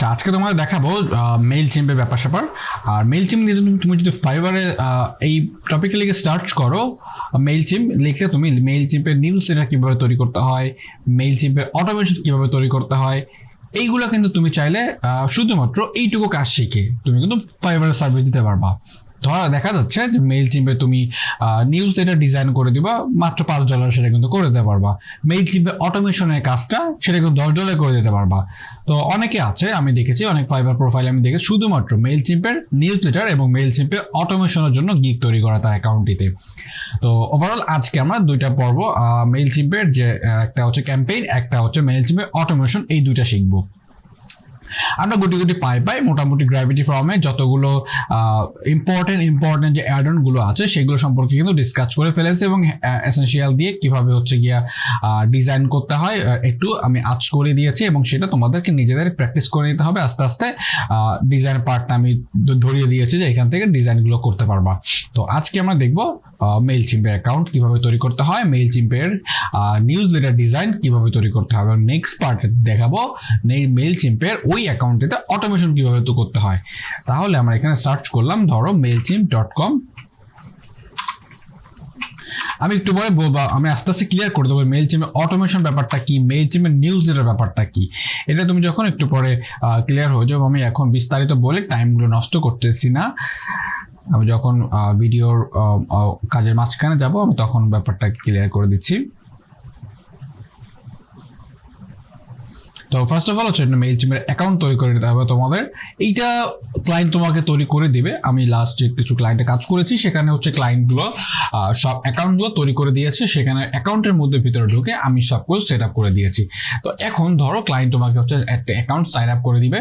আচ্ছা, আজকে তোমাদের দেখাবো মেইল চিম্পের ব্যাপার-স্যাপার। আর মেইল চিম্প দিয়ে তুমি যদি ফাইবারে এই টপিকে লিখে সার্চ করো মেইল চিম্প লিখলে তুমি মেইল চিম্পের নিউজ লেটার কীভাবে তৈরি করতে হয়, মেইল চিম্পের অটোমেশন কীভাবে তৈরি করতে হয়, এইগুলো কিন্তু তুমি চাইলে শুধুমাত্র এইটুকু কাজ শিখে তুমি কিন্তু ফাইবারে সার্ভিস দিতে পারবা। ধরা দেখা যাচ্ছে যে মেইল চিম্পে তুমি নিউজ লেটার ডিজাইন করে দিবা মাত্র $5, সেটা কিন্তু করে দিতে পারবা। মেইল চিম্পে অটোমেশনের কাজটা সেটা কিন্তু $10 করে দিতে পারবা। তো অনেকে আছে, আমি দেখেছি অনেক ফাইবার প্রোফাইল আমি দেখেছি শুধুমাত্র মেইল চিম্পের নিউজ লেটার এবং মেইল চিম্পের অটোমেশনের জন্য গিগ তৈরি করা তার অ্যাকাউন্টটিতে। তো ওভারঅল আজকে আমরা দুইটা পর্ব মেইল চিম্পের যে একটা হচ্ছে ক্যাম্পেইন, একটা হচ্ছে মেইল চিম্পের অটোমেশন, এই দুইটা শিখবো। আমরা গুটি গুটি পাই মোটামুটি গ্র্যাভিটি ফর্মে যতগুলো ইম্পর্টেন্ট যে অ্যাড অন গুলো আছে সেগুলো সম্পর্কে কিন্তু ডিসকাস করে ফেলেছে এবং এসেনশিয়াল দিয়ে কিভাবে হচ্ছে গিয়া ডিজাইন করতে হয় একটু আমি আজ করে দিয়েছি এবং সেটা তোমাদেরকে নিজেদের প্র্যাকটিস করে নিতে হবে আস্তে আস্তে। ডিজাইন পার্টটা আমি ধরিয়ে দিয়েছি যে এখান থেকে ডিজাইনগুলো করতে পারবা। তো আজকে আমরা দেখবো মেইল চিম্পের অ্যাকাউন্ট কিভাবে তৈরি করতে হয়, মেইল চিম্পের নিউজ লেটার ডিজাইন কিভাবে তৈরি করতে হবে, এবং নেক্সট পার্টে দেখাবো মেইল চিম্পের ওই অ্যাকাউন্টটিতে অটোমেশন কিভাবে তো করতে হয়। তাহলে আমরা এখানে সার্চ করলাম, ধরো mailchimp.com। আমি একটু পরে বলবো, আমি আস্তে আস্তে ক্লিয়ার করে দেবো মেইল চিম্পের অটোমেশন ব্যাপারটা কি, মেইল চিম্পের নিউজ লেটার ব্যাপারটা কি, এটা তুমি যখন একটু পরে ক্লিয়ার হয়ে যাবো। আমি এখন বিস্তারিত বলে টাইমগুলো নষ্ট করতেছি না। আমি যখন ভিডিওর কাজের মাঝখানে যাব আমি তখন ব্যাপারটা ক্লিয়ার করে দিচ্ছি। তো ফার্স্ট অফ অল হচ্ছে মেইল চিম্পের অ্যাকাউন্ট তৈরি করে নিতে হবে তোমাদের। এইটা ক্লায়েন্ট তোমাকে তৈরি করে দিবে। আমি লাস্ট যে কিছু ক্লায়েন্টে কাজ করেছি সেখানে হচ্ছে ক্লায়েন্টগুলো সব অ্যাকাউন্টগুলো তৈরি করে দিয়েছে, সেখানে অ্যাকাউন্টের মধ্যে ভিতরে ঢুকে আমি সব কিছু সেট আপ করে দিয়েছি। তো এখন ধরো ক্লায়েন্ট তোমাকে হচ্ছে একটা অ্যাকাউন্ট সাইন আপ করে দিবে।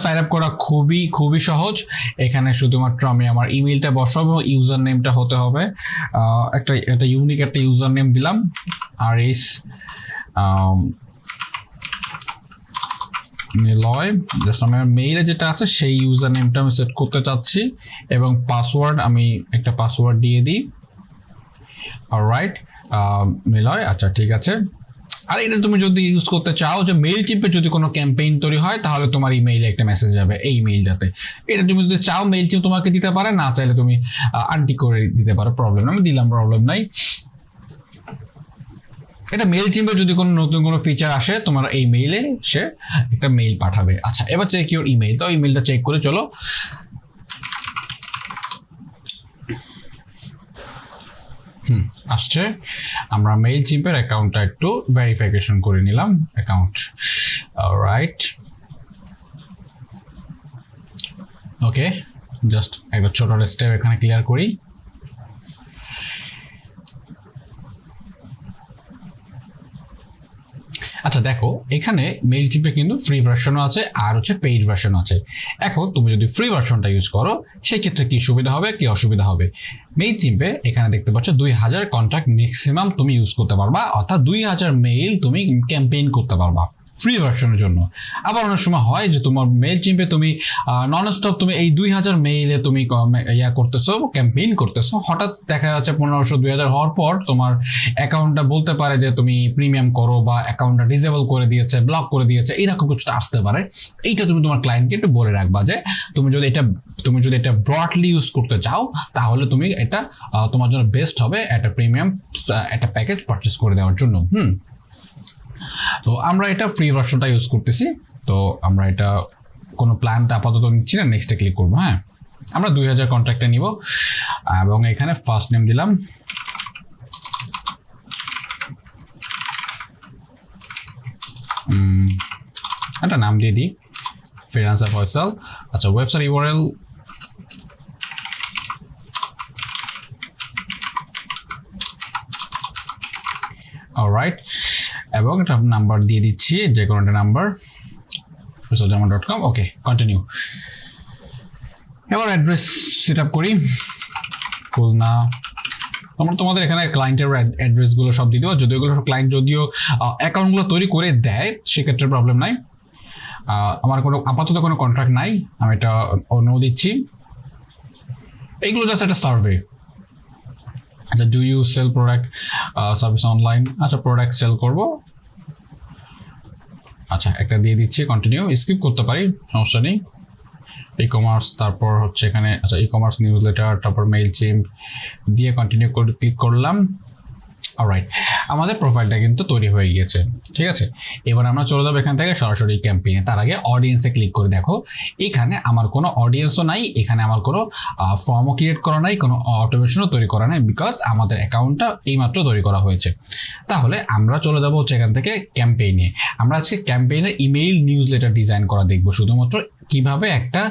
সাইন আপ করা খুবই সহজ। এখানে শুধুমাত্র আমি আমার ইমেলটা বসাবো, ইউজার নেমটা হতে হবে একটা ইউনিক একটা ইউজার নেম দিলাম, আর এস নিলয়। জাস্ট আমার মেইলে যেটা আছে সেই ইউজার নেমটা আমি সেট করতে চাচ্ছি এবং পাসওয়ার্ড আমি একটা পাসওয়ার্ড দিয়ে দিই। অলরাইট, নিলয়, আচ্ছা ঠিক আছে। আর এটা তুমি যদি ইউজ করতে চাও যে মেইল চিম্পে যদি কোনো ক্যাম্পেইন তৈরি হয় তাহলে তোমার ইমেইলে একটা মেসেজ যাবে এই মেইলটাতে, এটা তুমি যদি চাও মেইল চিম্প তোমাকে দিতে পারে, না চাইলে তুমি আনটিক করে দিতে পারো, প্রবলেম আমি দিলাম, প্রবলেম নাই। এটা মেইল চিম্পে যদি কোনো নতুন কোনো ফিচার আসে তোমার এই মেইলে সে একটা মেইল পাঠাবে। আচ্ছা, এবার চেক ইউর ইমেইল। তো ইমেইলটা চেক করে চলো। আসছে। আমরা মেইল চিম্পের অ্যাকাউন্টটা একটু ভেরিফিকেশন করে নিলাম। অ্যাকাউন্ট, রাইট, ওকে। জাস্ট একটা ছোট স্টেপ এখানে ক্লিয়ার করি। আচ্ছা দেখো, এখানে মেইল চিম্পে কিন্তু ফ্রি ভার্সনও আছে আর হচ্ছে পেইড ভার্সন আছে। এখন তুমি যদি ফ্রি ভার্সনটা ইউজ করো সেক্ষেত্রে কি সুবিধা হবে কি অসুবিধা হবে। মেইল চিম্পে এখানে দেখতে পাচ্ছ 2000 কন্ট্যাক্ট ম্যাক্সিমাম তুমি ইউজ করতে পারবা, অর্থাৎ 2000 মেইল তুমি ক্যাম্পেইন করতে পারবা ফ্রি ভার্সনের জন্য। আবার অনেক সময় হয় যে তোমার মেইল চিম্পে তুমি নন স্টপ তুমি এই 2000 মেইলে তুমি করতেছো, ক্যাম্পেইন করতেছো, হঠাৎ দেখা যাচ্ছে 1500 2000 হওয়ার পর তোমার অ্যাকাউন্টটা বলতে পারে যে তুমি প্রিমিয়াম করো বা অ্যাকাউন্টটা ডিসেবল করে দিয়েছে, ব্লক করে দিয়েছে, এরকম কিছুটা আসতে পারে। এইটা তুমি তোমার ক্লায়েন্টকে একটু বলে রাখবা যে তুমি যদি এটা ব্রডলি ইউজ করতে চাও তাহলে তুমি এটা তোমার জন্য বেস্ট হবে একটা প্রিমিয়াম একটা প্যাকেজ পারচেস করে দেওয়ার জন্য। তো আমরা এটা ফ্রি ভার্সনটা ইউজ করতেছি। তো আমরা এটা কোনো প্ল্যানটা আপাতত নিচ্ছি না, নেক্সটে ক্লিক করবো। হ্যাঁ, আমরা 2000 কন্ট্যাক্টে নিব এবং এখানে ফার্স্ট নেম দিলাম, একটা নাম দিয়ে দিই, ফ্রিল্যান্সার ফয়সাল। আচ্ছা, ওয়েবসাইট ইউআরএল অলরাইট, এবং একটা নাম্বার দিয়ে দিচ্ছি, যে কোনো একটা নাম্বার, foysalJaman.com। ওকে, কন্টিনিউ। এবার অ্যাড্রেস সেট আপ করি, খুলনা। তোমাদের এখানে ক্লায়েন্টের অ্যাড্রেসগুলো সব দিয়ে দেবো, যদিও এগুলো সব ক্লায়েন্ট যদিও অ্যাকাউন্টগুলো তৈরি করে দেয় সেক্ষেত্রে প্রবলেম নাই। আমার কোনো আপাতত কোনো কন্ট্রাক্ট নাই, আমি এটা নো দিচ্ছি। এইগুলো জাস্ট একটা সার্ভে। আচ্ছা, do you sell product service online? আচ্ছা, প্রোডাক্ট সেল করবো। আচ্ছা একটা দিয়ে দিচ্ছি, কন্টিনিউ, স্কিপ করতে পারি, সমস্যা নেই। ই কমার্স, তারপর হচ্ছে এখানে আচ্ছা ই কমার্স নিউজ লেটার, তারপর মেইলচিম্প দিয়ে কন্টিনিউ করে ক্লিক করলাম। অলরাইট, আমাদের প্রোফাইলটা কিন্তু তৈরি হয়ে গিয়েছে, ঠিক আছে। এবার আমরা চলে যাবো এখান থেকে সরাসরি ক্যাম্পেইনে। তার আগে অডিয়েন্সে ক্লিক করে দেখো, এখানে আমার কোনো অডিয়েন্সও নাই, এখানে আমার কোনো ফর্মও ক্রিয়েট করা নাই, কোনো অটোমেশনও তৈরি করা নাই, বিকজ আমাদের অ্যাকাউন্টটা এইমাত্র তৈরি করা হয়েছে। তাহলে আমরা চলে যাবো হচ্ছে এখান থেকে ক্যাম্পেইনে। আমরা আজকে ক্যাম্পেইনের ইমেইল নিউজ লেটার ডিজাইন করা দেখবো, শুধুমাত্র কিভাবে একটা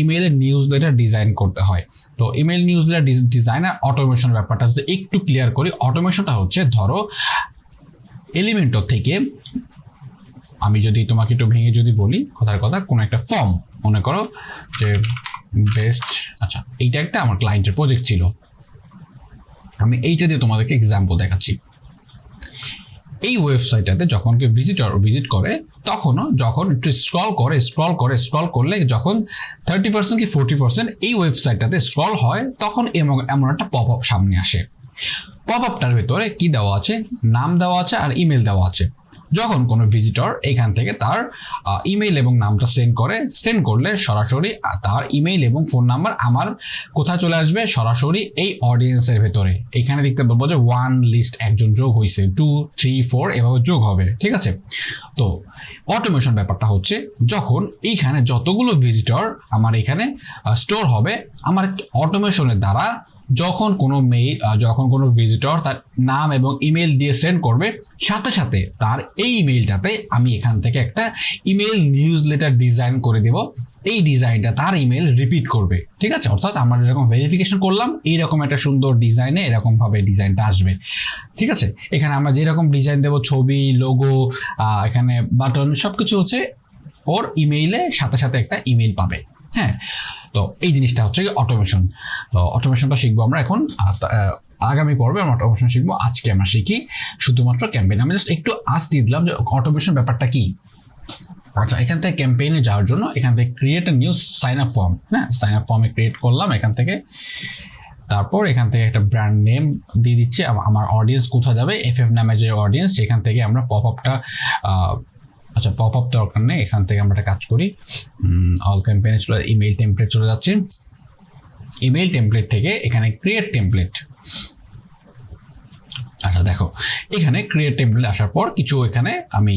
ইমেইলের নিউজ লেটার ডিজাইন করতে হয়। তো ইমেইল নিউজ লেটার ডিজাইন আর অটোমেশন ব্যাপারটা যদি একটু ক্লিয়ার করি, অটোমেশনটা হচ্ছে ধরো এলিমেন্টর থেকে, আমি যদি তোমাকে একটু ভেঙে যদি বলি কথার কথা, কোনো একটা ফর্ম মনে করো যে বেস্ট, আচ্ছা এইটা একটা আমার ক্লায়েন্টের প্রজেক্ট ছিল, আমি এইটা দিয়ে তোমাদেরকে এক্সাম্পল দেখাচ্ছি। এই ওয়েবসাইটটাতে যখন কেউ ভিজিট করে, তখনও যখন একটু স্ক্রল করলে যখন 30% কি 40% এই ওয়েবসাইটটাতে স্ক্রল হয়, তখন এমন একটা পপ আপ সামনে আসে। পপ আপটার ভেতরে কি দেওয়া আছে, নাম দেওয়া আছে আর ইমেল দেওয়া আছে। যখন কোনো ভিজিটর এখান থেকে তার ইমেইল এবং নামটা সেন্ড করলে সরাসরি তার ইমেইল এবং ফোন নাম্বার আমার কোথায় চলে আসবে, সরাসরি এই অডিয়েন্সের ভেতরে। এখানে দেখতে পাবো যে 1 লিস্ট একজন যোগ হয়েছে, 2 3 4 এভাবে যোগ হবে, ঠিক আছে। তো অটোমেশন ব্যাপারটা হচ্ছে যখন এইখানে যতগুলো ভিজিটর আমার এখানে স্টোর হবে, আমার অটোমেশনের দ্বারা যখন কোনো ভিজিটর তার নাম এবং ইমেল দিয়ে সেন্ড করবে, সাথে সাথে তার এই ইমেলটাতে আমি এখান থেকে একটা ইমেল নিউজ লেটার ডিজাইন করে দেব। এই ডিজাইনটা তার ইমেল রিপিট করবে, ঠিক আছে। অর্থাৎ আমরা যেরকম ভেরিফিকেশন করলাম, এইরকম একটা সুন্দর ডিজাইনে এরকম ভাবে ডিজাইনটা আসবে, ঠিক আছে। এখানে আমরা যেরকম ডিজাইন দেবো, ছবি, লোগো, এখানে বাটন, সবকিছু হচ্ছে ওর ইমেইলে সাথে সাথে একটা ইমেল পাবে, হ্যাঁ। তো এই জিনিসটা হচ্ছে অটোমেশন। তো অটোমেশনটা শিখবো আমরা এখন, আগামী পর্বে আমরা অটোমেশন শিখবো। আজকে আমরা শিখি শুধুমাত্র ক্যাম্পেইন। আমি জাস্ট একটু দিয়ে দিলাম যে অটোমেশন ব্যাপারটা কি। আচ্ছা, এখান থেকে ক্যাম্পেইনে যাওয়ার জন্য এখান থেকে create a new sign up form, হ্যাঁ, সাইন আপ ফর্মে ক্রিয়েট করলাম এখান থেকে। তারপর এখান থেকে একটা ব্র্যান্ড নেম দিয়ে দিচ্ছি। আমার অডিয়েন্স কোথায় যাবে, FF নামে যে অডিয়েন্স, সেখান থেকে আমরা পপ আপটা, আচ্ছা পপ আপ দরকার নেই, এখান থেকে আমরা একটা কাজ করি, অল ক্যাম্পেইনে চলে ইমেইল টেমপ্লেট চলে যাচ্ছি। ইমেইল টেমপ্লেট থেকে এখানে ক্রিয়েট টেমপ্লেট, আচ্ছা দেখো এখানে ক্রিয়েট টেমপ্লেট আসার পর কিছু এখানে আমি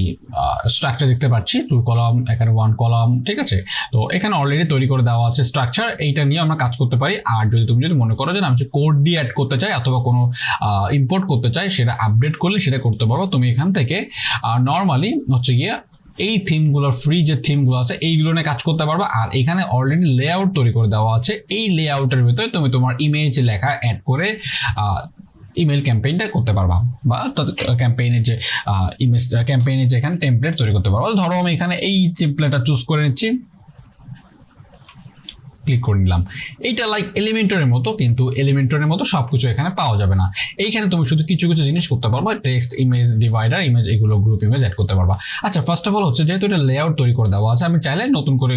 স্ট্রাকচার দেখতে পাচ্ছি, 2 কলাম, এখানে 1 কলাম, ঠিক আছে। তো এখানে অলরেডি তৈরি করে দেওয়া আছে স্ট্রাকচার, এইটা নিয়ে আমরা কাজ করতে পারি। আর তুমি যদি মনে করো যে আমি কোড দিয়ে অ্যাড করতে চাই অথবা কোনো ইম্পোর্ট করতে চাই, সেটা আপডেট করলে সেটা করতে পারবো। তুমি এখান থেকে নর্মালি হচ্ছে গিয়ে এই থিমগুলোর ফ্রি যে থিমগুলো আছে এইগুলো নিয়ে কাজ করতে পারবে। আর এখানে অলরেডি লেআউট তৈরি করে দেওয়া আছে, এই লেআউটের ভিতরে তুমি তোমার ইমেজ লেখা অ্যাড করে ইমেল ক্যাম্পেইনটা করতে পারবা, বা ক্যাম্পেইনের যে ইমেজ ক্যাম্পেইনের যেখানে টেমপ্লেট তৈরি করতে পারবো। ধরো আমি এখানে এই টেমপ্লেটটা চুজ করে নিচ্ছি, ক্লিক করে নিলাম। এইটা লাইক এলিমেন্টরের মতো, কিন্তু এলিমেন্টরের মতো সবকিছু এখানে পাওয়া যাবে না। এইখানে তুমি শুধু কিছু কিছু জিনিস করতে পারবা, টেক্সট, ইমেজ, ডিভাইডার, ইমেজ, এগুলো গ্রুপ ইমেজ অ্যাড করতে পারবা। আচ্ছা, ফার্স্ট অফ অল হচ্ছে যেহেতু এটা লেআউট তৈরি করে দেওয়া আছে, আমি চাইলে নতুন করে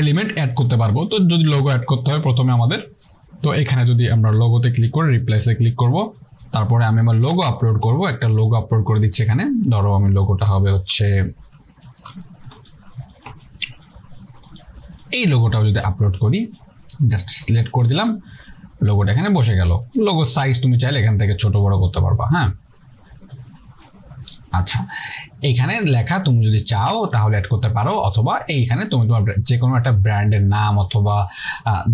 এলিমেন্ট অ্যাড করতে পারবো। তো যদি লোগো অ্যাড করতে হয় প্রথমে আমাদের, তো এখানে যদি আমরা লোগোতে ক্লিক করে রিপ্লেসে ক্লিক করব, তারপরে আমি আমার লোগো আপলোড করব। একটা লোগো আপলোড করে দিচ্ছি এখানে। ধরো আমি লোগোটা হবে হচ্ছে এই লোগোটাও যদি আপলোড করি, জাস্ট সিলেক্ট করে দিলাম, লোগোটা এখানে বসে গেল। লোগোর সাইজ তুমি চাইলে এখান থেকে ছোট বড় করতে পারবা, হ্যাঁ। আচ্ছা, এইখানে লেখা তুমি যদি চাও তাহলে অ্যাড করতে পারো, অথবা এইখানে তুমি তোমার যে কোনো একটা ব্র্যান্ডের নাম অথবা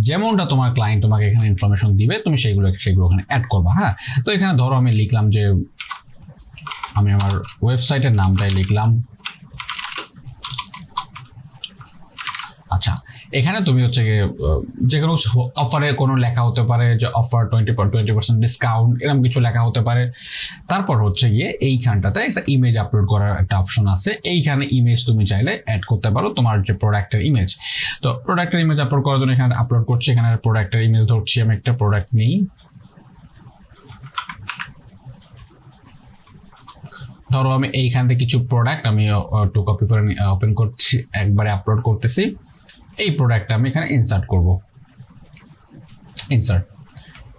যেমনটা তোমার ক্লায়েন্ট তোমাকে এখানে ইনফরমেশন দিবে, তুমি সেগুলো এখানে অ্যাড করবা, হ্যাঁ। তো এখানে ধরো আমি লিখলাম যে আমি আমার ওয়েবসাইটের নামটাই লিখলাম। আচ্ছা, এখানে তুমি হচ্ছে যে কোনো অফারের কোনো লেখা হতে পারে, যে অফার 20% ডিসকাউন্ট, এরকম কিছু লেখা হতে পারে। তারপর হচ্ছে গিয়ে এইখানটাতে একটা ইমেজ আপলোড করার একটা অপশন আছে, এইখানে ইমেজ তুমি চাইলে অ্যাড করতে পারো, তোমার যে প্রোডাক্টের ইমেজ। তো প্রোডাক্টের ইমেজ আপলোড করার জন্য এখানে আপলোড করছি, এখানে প্রোডাক্টের ইমেজ ধরছি, আমি একটা প্রোডাক্ট নিই। ধরো আমি এইখান থেকে কিছু প্রোডাক্ট আমি একটু কপি করে ওপেন করছি, একবারে আপলোড করতেছি। এই প্রোডাক্টটা আমি এখানে ইনসার্ট করব, ইনসার্ট।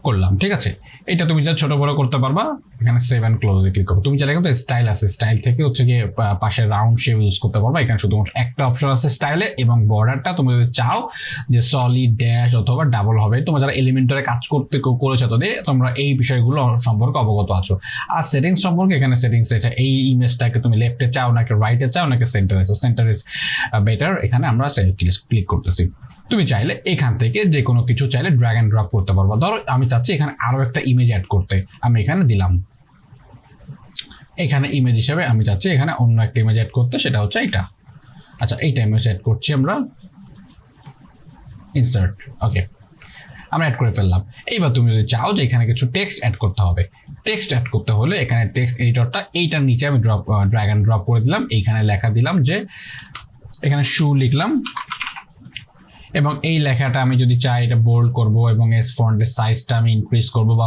করলাম, ঠিক আছে। এটা তুমি যা ছোট বড় করতে পারবা, এখানে সেভ এন্ড ক্লোজ এ ক্লিক করো। তুমি চাইলে কিন্তু স্টাইল আছে, স্টাইল থেকে হচ্ছে গিয়ে পাশে রাউন্ড শেপ ইউজ করতে পারবা। এখানে শুধুমাত্র একটা অপশন আছে স্টাইলে, এবং বর্ডারটা তুমি যদি চাও যে সলিড, ড্যাশ অথবা ডাবল হবে, তোমরা যারা এলিমেন্টরে কাজ করতে করেছো তাদের তোমরা এই বিষয়গুলো সম্পর্কে অবগত আছো। আর সেটিংস সম্পর্কে এখানে সেটিংস এটা, এই ইমেজটাকে তুমি লেফটে চাও নাকি রাইটে চাও নাকি সেন্টারে চাও, সেন্টার ইজ বেটার। এখানে আমরা ক্লিক করতেছি। তুমি চাইলে এখান থেকে যে কোনো কিছু চাইলে ড্র্যাগ এন্ড ড্রপ করতে পারবা। ধরো আমি চাচ্ছি এখানে আরো একটা ইমেজ অ্যাড করতে, আমি এখানে দিলাম। এখানে ইমেজ হিসেবে আমি চাচ্ছি এখানে অন্য একটা ইমেজ অ্যাড করতে, সেটা হচ্ছে এটা। আচ্ছা, এইটা ইমেজ অ্যাড করছি আমরা, ইনসার্ট, ওকে, আমরা অ্যাড করে ফেললাম। এইবার তুমি যদি চাও যে এখানে কিছু টেক্সট অ্যাড করতে হবে, টেক্সট অ্যাড করতে হলে এখানে টেক্সট এডিটরটা এইটার নিচে আমি ড্র্যাগ এন্ড ড্রপ করে দিলাম। এইখানে লেখা দিলাম যে এখানে শু লিখলাম, এবং এই লেখাটা আমি যদি চাই এটা বোল্ড করব, এবং এই ফন্টের সাইজটা আমি ইনক্রিজ করব, বা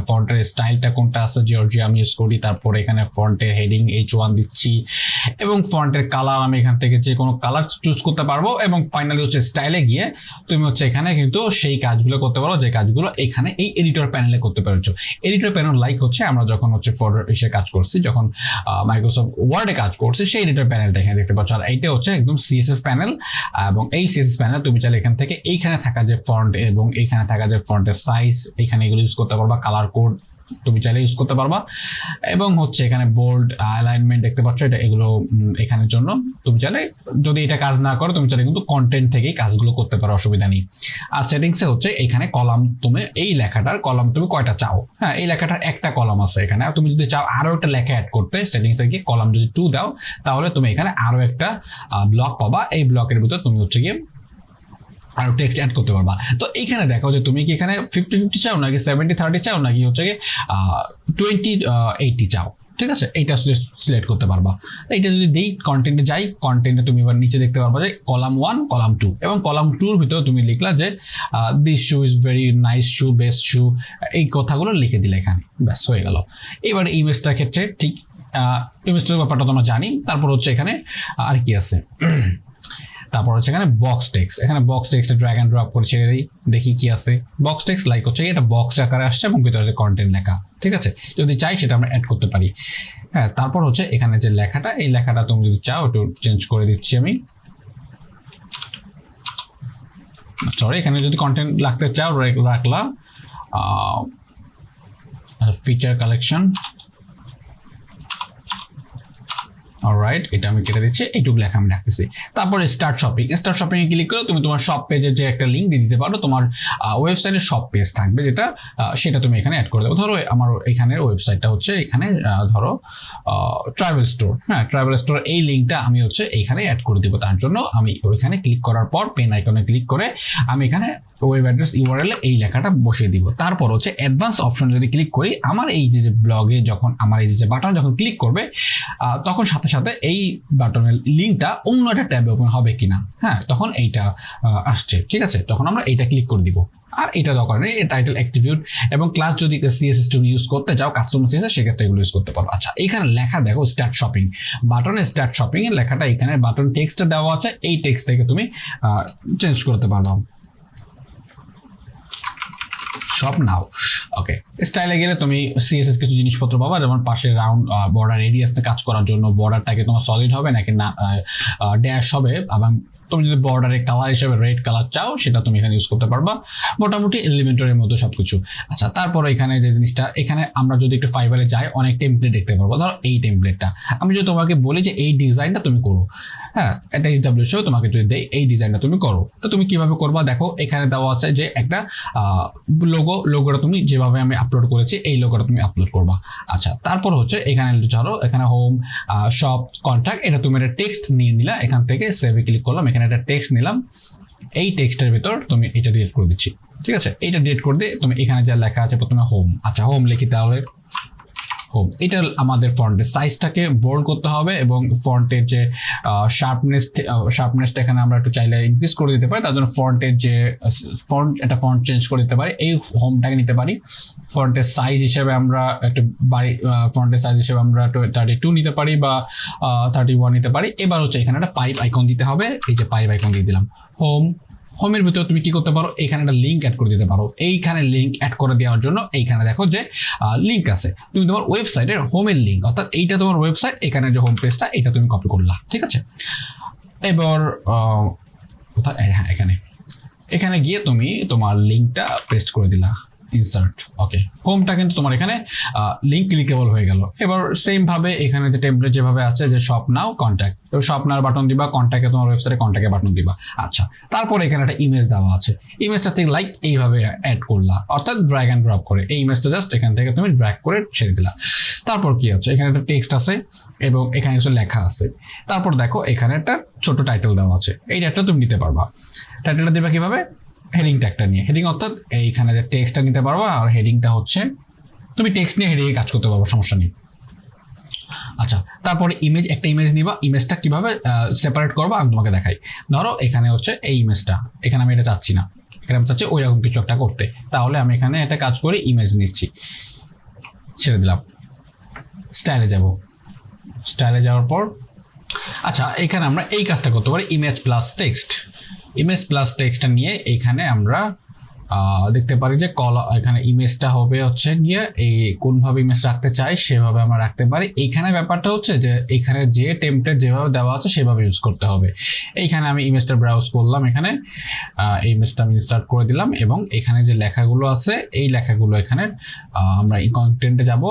ফন্টের স্টাইলটা কোনটা আছে জর্জিয়া আমি ইউজ করি। তারপরে এখানে ফন্টের হেডিং H1 দিচ্ছি, এবং ফন্টের কালার আমি এখান থেকে যে কোনো কালার চুজ করতে পারবো। এবং ফাইনালি হচ্ছে স্টাইলে গিয়ে তুমি হচ্ছে এখানে কিন্তু সেই কাজগুলো করতে পারো যে কাজগুলো এখানে এই এডিটর প্যানেলে করতে পারছো। এডিটর প্যানেল লাইক হচ্ছে আমরা যখন হচ্ছে ফটো এসে কাজ করছি, যখন মাইক্রোসফট ওয়ার্ডে কাজ করছি, সেই এডিটর প্যানেলটা এখানে দেখতে পাচ্ছ। আর এইটা হচ্ছে একদম সিএসএস প্যানেল, এবং এই সিএসএস প্যানেল তুমি চাইলে এখান থেকে এইখানে থাকা যে ফন্ট এবং এইখানে থাকা যে ফন্টের সাইজ, এখানে এগুলো ইউজ করতে পারবা। কালার কোড তুমি চাইলে ইউজ করতে পারবা, এবং হচ্ছে এখানে বোল্ড অ্যালাইনমেন্ট দেখতে পাচ্ছ, এটা এগুলো এখানের জন্য। তুমি চাইলে যদি এটা কাজ না করো, তুমি চাইলে কিন্তু কন্টেন্ট থেকেই কাজগুলো করতে পারো, অসুবিধা নেই। আর সেটিংসে হচ্ছে এখানে কলাম, তুমি এই লেখাটার কলাম তুমি কয়টা চাও। হ্যাঁ, এই লেখাটার একটা কলাম আছে এখানে। তুমি যদি চাও আরো একটা লেখা অ্যাড করতে, সেটিংসে গিয়ে কলাম যদি 2 দাও, তাহলে তুমি এখানে আরো একটা ব্লক পাবা। এই ব্লকের ভিতর তুমি হচ্ছে গিয়ে আর টেক্সট অ্যাড করতে পারবা। তো এইখানে দেখো যে তুমি কি এখানে 50-50 চাও নাকি 70-30 চাও নাকি হচ্ছে কি 20-80 চাও, ঠিক আছে। এইটা সিলেক্ট করতে পারবা। এইটা যদি দেই কন্টেন্টে যাই, কন্টেন্টে তুমি এবার নিচে দেখতে পারবা যে কলাম 1, কলাম 2, এবং কলাম 2-র ভিতরে তুমি লিখলা যে this shoe is very nice shoe, best shoe, এই কথাগুলো লিখে দিলে এখানে, ব্যাস হয়ে গেল। এবার ইমেজটার ক্ষেত্রে ঠিক ইমেজটার ব্যাপারটা তোমরা জানি। তারপর হচ্ছে এখানে আর কি আছে, তারপর হচ্ছে এখানে বক্স টেক্সট। এখানে বক্স টেক্সটে ড্র্যাগ এন্ড ড্রপ করে ছেড়ে দিই, দেখি কি আছে। বক্স টেক্সট লাইক হচ্ছে এটা বক্স আকারে আসছে এবং ভিতরে কন্টেন্ট লেখা, ঠিক আছে। যদি চাই সেটা আমরা অ্যাড করতে পারি। হ্যাঁ, তারপর হচ্ছে এখানে যে লেখাটা, এই লেখাটা তুমি যদি চাও একটু চেঞ্জ করে দিচ্ছি আমি। সরি, এখানে যদি কন্টেন্ট রাখতে চাও রাখলা, ফিচার কালেকশন, অলরাইট, এটা আমি কেটে দিচ্ছি, এইটুকু লেখা আমি রাখতেছি। তারপরে স্টার্ট শপিং, স্টার্ট শপিং এ ক্লিক করে তুমি তোমার শপ পেজের যে একটা লিঙ্ক দিয়ে দিতে পারো। তোমার ওয়েবসাইটের শপ পেজ থাকবে যেটা, সেটা তুমি এখানে অ্যাড করে দেবো। ধরো আমার এখানের ওয়েবসাইটটা হচ্ছে এখানে ধরো ট্রাভেল স্টোর। হ্যাঁ, ট্রাভেল স্টোর এই লিঙ্কটা আমি হচ্ছে এইখানে অ্যাড করে দিব। তার জন্য আমি ওইখানে ক্লিক করার পর পেন আইকনে ক্লিক করে আমি এখানে ওয়েব অ্যাড্রেস ইউআরএল এই লেখাটা বসিয়ে দিব। তারপর হচ্ছে অ্যাডভান্স অপশন যদি ক্লিক করি, আমার এই যে ব্লগে যখন আমার এই যে বাটন যখন ক্লিক করবে, তখন সাথে সাথে এই বাটনের লিঙ্কটা অন্য একটা ট্যাবে ওপেন হবে কিনা, হ্যাঁ, তখন এইটা আসছে, ঠিক আছে। তখন আমরা এইটা ক্লিক করে দিব। আর এটা দরকার নেই, টাইটেল অ্যাট্রিবিউট এবং ক্লাস যদি সিএসএস তুমি ইউজ করতে চাও, কাস্টমার সিএসএস, সেক্ষেত্রে এগুলো ইউজ করতে পারো। আচ্ছা, এখানে লেখা দেখো স্টার্ট শপিং, বাটনে স্টার্ট শপিং এর লেখাটা এখানে বাটন টেক্সটটা দেওয়া আছে, এই টেক্সট থেকে তুমি চেঞ্জ করতে পারবা। শপ নাও, ওকে। স্টাইলে গেলে তুমি সিএসএস কিছু জিনিসপত্র পাবা, যেমন পাশে রাউন্ড বর্ডার রেডিয়াসে কাজ করার জন্য বর্ডারটাকে তোমার সলিড হবে নাকি না ড্যাশ হবে, এবং তুমি যদি বর্ডারের কালার হিসেবে রেড কালার চাও সেটা তুমি এখানে ইউজ করতে পারবা। মোটামুটি এলিমেন্টারের মতো সবকিছু। আচ্ছা, তারপরে এখানে যে জিনিসটা, এখানে আমরা যদি একটু ফাইবারে যাই অনেক টেমপ্লেট দেখতে পারবো। ধরো এই টেমপ্লেটটা আমি যদি তোমাকে বলি যে এই ডিজাইনটা তুমি করো, হ্যাঁ, এটা এইচডব্লিউ হিসেবে তোমাকে যদি দেয় এই ডিজাইনটা তুমি করো, তো তুমি কিভাবে করবা দেখো। এখানে দেওয়া আছে যে একটা লোগোটা তুমি যেভাবে আমি আপলোড করেছি এই লোগোটা তুমি আপলোড করবা। আচ্ছা, তারপর হচ্ছে এখানে ধরো এখানে হোম, শপ, কন্ট্যাক্ট, এটা তুমি একটা টেক্সট নিয়ে নিলা, এখান থেকে সেভে ক্লিক করলাম, এখানে একটা টেক্সট নিলাম, এই টেক্সটের ভিতর তুমি এটা ডিলিট করে দিচ্ছি, ঠিক আছে। এইটা ডিলিট করে দিয়ে তুমি এখানে যা লেখা আছে প্রথমে হোম, আচ্ছা হোম লিখি, তাহলে হোম। এটা আমাদের ফন্টের সাইজটাকে বোল্ড করতে হবে, এবং ফন্টের যে শার্পনেসটা এখানে আমরা একটু চাইলে ইনক্রিজ করে দিতে পারি। তার জন্য ফন্টের যে একটা ফন্ট চেঞ্জ করে দিতে পারি, এই হোমটাকে নিতে পারি। ফন্টের সাইজ হিসেবে আমরা একটু ফন্টের সাইজ হিসেবে আমরা 32 নিতে পারি বা 31 নিতে পারি। এবার হচ্ছে এখানে একটা পাইপ আইকন দিতে হবে, এই যে পাইপ আইকন দিয়ে দিলাম, হোম হোমের ভিতরে তুমি কি করতে পারো, এখানে একটা লিঙ্ক অ্যাড করে দিতে পারো। এইখানে লিঙ্ক অ্যাড করে দেওয়ার জন্য এইখানে দেখো যে লিঙ্ক আছে, তুমি তোমার ওয়েবসাইটের হোমের লিঙ্ক, অর্থাৎ এইটা তোমার ওয়েবসাইট, এখানে যে হোম পেজটা এটা তুমি কপি করলা, ঠিক আছে। এবার কোথায়, হ্যাঁ এখানে, এখানে গিয়ে তুমি তোমার লিঙ্কটা পেস্ট করে দিলা, ইনসার্ট, ওকে। হোমটা কিন্তু তোমার এখানে লিঙ্ক ক্লিকেবল হয়ে গেল। এবার সেম ভাবে এখানে যে টেমপ্লেট যেভাবে আছে যে শপ নাও কন্ট্যাক্ট, শপ নাও বাটন দিবা, কন্ট্যাক্টে তোমার ওয়েবসাইটে কন্ট্যাক্টে বাটন দিবা। আচ্ছা, তারপর এখানে একটা ইমেজ দেওয়া আছে, ইমেজটা থেকে লাইক এইভাবে অ্যাড করলা, অর্থাৎ ড্র্যাগ অ্যান্ড ড্রপ করে এই ইমেজটা জাস্ট এখান থেকে তুমি ড্র্যাগ করে ছেড়ে দিলা। তারপর কি হচ্ছে, এখানে একটা টেক্সট আছে এবং এখানে কিছু লেখা আছে। তারপর দেখো এখানে একটা ছোট টাইটেল দেওয়া আছে, এই টাইটেলটা তুমি নিতে পারবা। টাইটেলটা দিবা কিভাবে, হেডিং ট্যাগটা নিয়ে। হেডিং অর্থাৎ এইখানে যে টেক্সটটা নিতে পারবা, আর হেডিংটা হচ্ছে তুমি টেক্সট নিয়ে হেডিংয়ে কাজ করতে পারবো, সমস্যা নেই। আচ্ছা, তারপরে ইমেজ, একটা ইমেজ নিবা, ইমেজটা কিভাবে সেপারেট করবা আমি তোমাকে দেখাই। ধরো এখানে হচ্ছে এই ইমেজটা, এখানে আমি এটা চাচ্ছি না, এখানে আমি চাচ্ছি ওই রকম কিছু একটা করতে, তাহলে আমি এখানে একটা কাজ করে ইমেজ নিচ্ছি, ছেড়ে দিলাম। স্টাইলে যাব, স্টাইলে যাওয়ার পর আচ্ছা এখানে আমরা এই কাজটা করতে পারি, image plus text. Image plus টেক্সটটা নিয়ে এখানে আমরা দেখতে পারি যে এখানে ইমেজটা হবে হচ্ছে গিয়ে এই কোনভাবে ইমেজ রাখতে চাই সেভাবে আমরা রাখতে পারি। এইখানে ব্যাপারটা হচ্ছে যে এখানে যে টেমপ্লেট যেভাবে দেওয়া আছে সেভাবে ইউজ করতে হবে। এইখানে আমি ইমেজটা ব্রাউজ করলাম, এখানে এই ইমেজটা আমি ইনসার্ট করে দিলাম এবং এখানে যে লেখাগুলো আছে এই লেখাগুলো এখানে আমরা এই কন্টেন্টে যাব,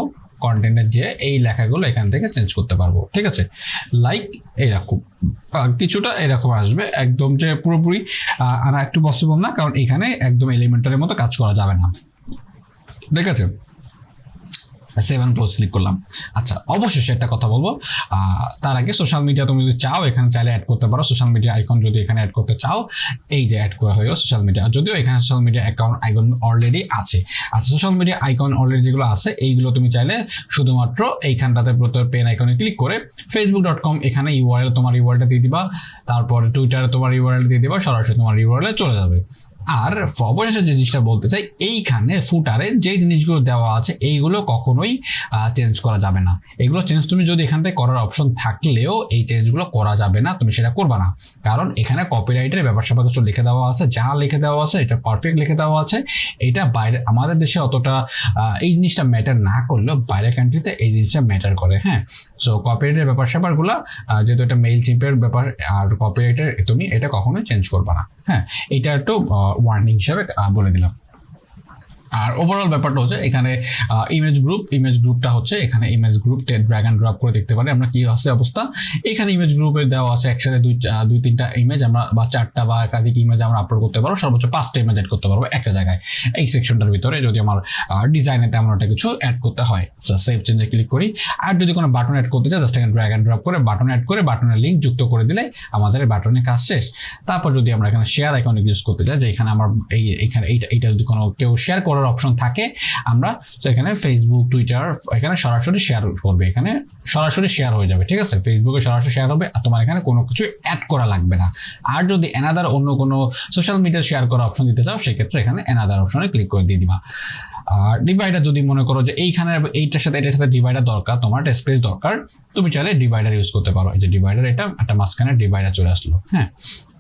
কন্টেন্টের যে এই লেখাগুলো এখান থেকে চেঞ্জ করতে পারবো, ঠিক আছে। লাইক এইরকম কিছুটা এরকম আসবে, একদম যে পুরোপুরি আনা একটু পসিবল না, কারণ এখানে একদম এলিমেন্টারের মতো কাজ করা যাবে না, ঠিক আছে। 7 ক্লোজ ক্লিক করলাম। আচ্ছা, অবশেষে একটা কথা বলবো, তার আগে সোশ্যাল মিডিয়া তুমি যদি চাও এখানে চাইলে অ্যাড করতে পারো। সোশ্যাল মিডিয়া আইকন যদি এখানে অ্যাড করতে চাও, এই যে অ্যাড করা হয়েও সোশ্যাল মিডিয়া, যদিও এখানে social media account icon already আছে। আচ্ছা, সোশ্যাল মিডিয়া আইকন অলরেডি যেগুলো আছে এইগুলো তুমি চাইলে শুধুমাত্র এইখানটাতে পেন আইকনে ক্লিক করে facebook.com এখানে ইউআরএল, তোমার ইউআরএলটা দিয়ে দিবা, তারপর টুইটারে তোমার ইউআরএল দিয়ে দিবা, সরাসরি তোমার ইউআরএল চলে যাবে। আর অবশেষে যে জিনিসটা বলতে চাই, এইখানে ফুটারে যে জিনিসগুলো দেওয়া আছে এইগুলো কখনোই চেঞ্জ করা যাবে না। এগুলো চেঞ্জ তুমি যদি এখান থেকে করার অপশন থাকলেও এই চেঞ্জগুলো করা যাবে না, তুমি সেটা করবা না, কারণ এখানে কপিরাইটের ব্যাপার স্যাপার কিছু লিখে দেওয়া আছে, যা লিখে দেওয়া আছে এটা পারফেক্ট লিখে দেওয়া আছে। এটা বাইরে আমাদের দেশে অতটা এই জিনিসটা ম্যাটার না করলেও বাইরের কান্ট্রিতে এই জিনিসটা ম্যাটার করে, হ্যাঁ। সো কপিরাইটের ব্যাপার স্যাপারগুলো যেহেতু এটা মেইল চিম্পের ব্যাপার, আর কপিরাইটের তুমি এটা কখনোই চেঞ্জ করবা না, হ্যাঁ। এটা একটু ওয়ার্নিং হিসাবে বলে দিলাম। আর ওভারঅল ব্যাপারটা হচ্ছে এখানে ইমেজ গ্রুপটা হচ্ছে এখানে image group drag and drop করে দেখতে পারি আমরা কি আছে অবস্থা। এখানে ইমেজ গ্রুপে দেওয়া আছে একসাথে দুই তিনটা ইমেজ আমরা বা চারটা বা একাধিক ইমেজ আমরা আপলোড করতে পারবো, সর্বোচ্চ 5টা ইমেজ অ্যাড করতে পারবো একটা জায়গায়। এই সেকশনটার ভিতরে যদি আমার ডিজাইনে তেমন একটা কিছু অ্যাড করতে হয়, সেভ চেঞ্জে ক্লিক করি। আর যদি কোনো বাটন অ্যাড করতে চাই, জাস্ট এখানে ড্র্যাগ অ্যান্ড ড্রপ করে বাটন অ্যাড করে বাটনের লিঙ্ক যুক্ত করে দিলে আমাদের বাটনের কাজ শেষ। তারপর যদি আমরা এখানে শেয়ার আইকনে ইউজ করতে চাই, যে এখানে আমার এইখানে এইটা যদি কোনো কেউ শেয়ার করার অপশন থাকে, আমরা এখানে ফেসবুক টুইটার এখানে সরাসরি শেয়ার করবে, এখানে সরাসরি শেয়ার হয়ে যাবে, ঠিক আছে। ফেসবুকে সরাসরি শেয়ার হবে, আর তোমার এখানে কোনো কিছু অ্যাড করা লাগবে না। আর যদি অ্যানাদার অন্য কোনো সোশ্যাল মিডিয়া শেয়ার করা অপশন দিতে চাও, সেক্ষেত্রে এখানে অ্যানাদার অপশনে ক্লিক করে দিয়ে দিবা। আর ডিভাইডার যদি মনে করো যে এইখানে এইটার সাথে এটার সাথে ডিভাইডার দরকার, তোমার একটা স্পেস দরকার, তুমি চাইলে ডিভাইডার ইউজ করতে পারো। এই যে ডিভাইডার, এটা একটা মাঝখানে ডিভাইডার চলে আসলো, হ্যাঁ।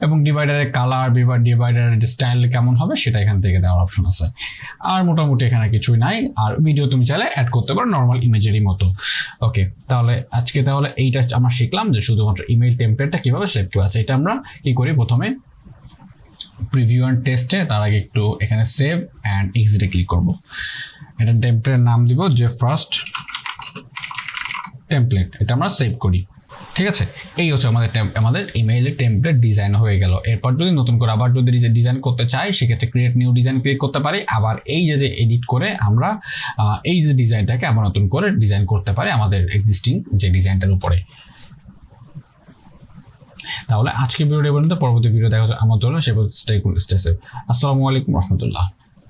এবং ডিভাইডারের কালার, ডিভাইডারের স্টাইল কেমন হবে সেটা এখান থেকে দেওয়ার অপশন আছে। আর মোটামুটি এখানে কিছুই নাই। আর ভিডিও তুমি চাইলে অ্যাড করতে পারো নর্মাল ইমেজেরই মতো। ওকে, তাহলে আজকে এইটা আমরা শিখলাম যে শুধুমাত্র ইমেল টেমপ্লেটটা কিভাবে সেভ করা আছে। এটা আমরা কি করি, প্রথমে প্রিভিউ অ্যান্ড টেস্টে, তার আগে একটু এখানে সেভ অ্যান্ড এক্সিটে ক্লিক করব। এটা টেমপ্লেটের নাম দিব যে ফার্স্ট টেমপ্লেট, এটা আমরা সেভ করি, ঠিক আছে। এই হচ্ছে আমাদের ইমেইলের টেমপ্লেট ডিজাইন হয়ে গেল। এরপর যদি নতুন করে আবার যদি ডিজাইন করতে চাই, সেক্ষেত্রে ক্রিয়েট নিউ ডিজাইন ক্লিক করতে পারি। আবার এই যে এডিট করে আমরা এই যে ডিজাইনটাকে আবার নতুন করে ডিজাইন করতে পারি আমাদের এক্সিস্টিং যে ডিজাইনটার উপরে। তাহলে আজকে ভিডিওটা পর্যন্ত, পরবর্তী ভিডিও দেখা আমার জন্য সে স্টে সেভ। আসসালামু আলাইকুম রহমতুল্লাহ।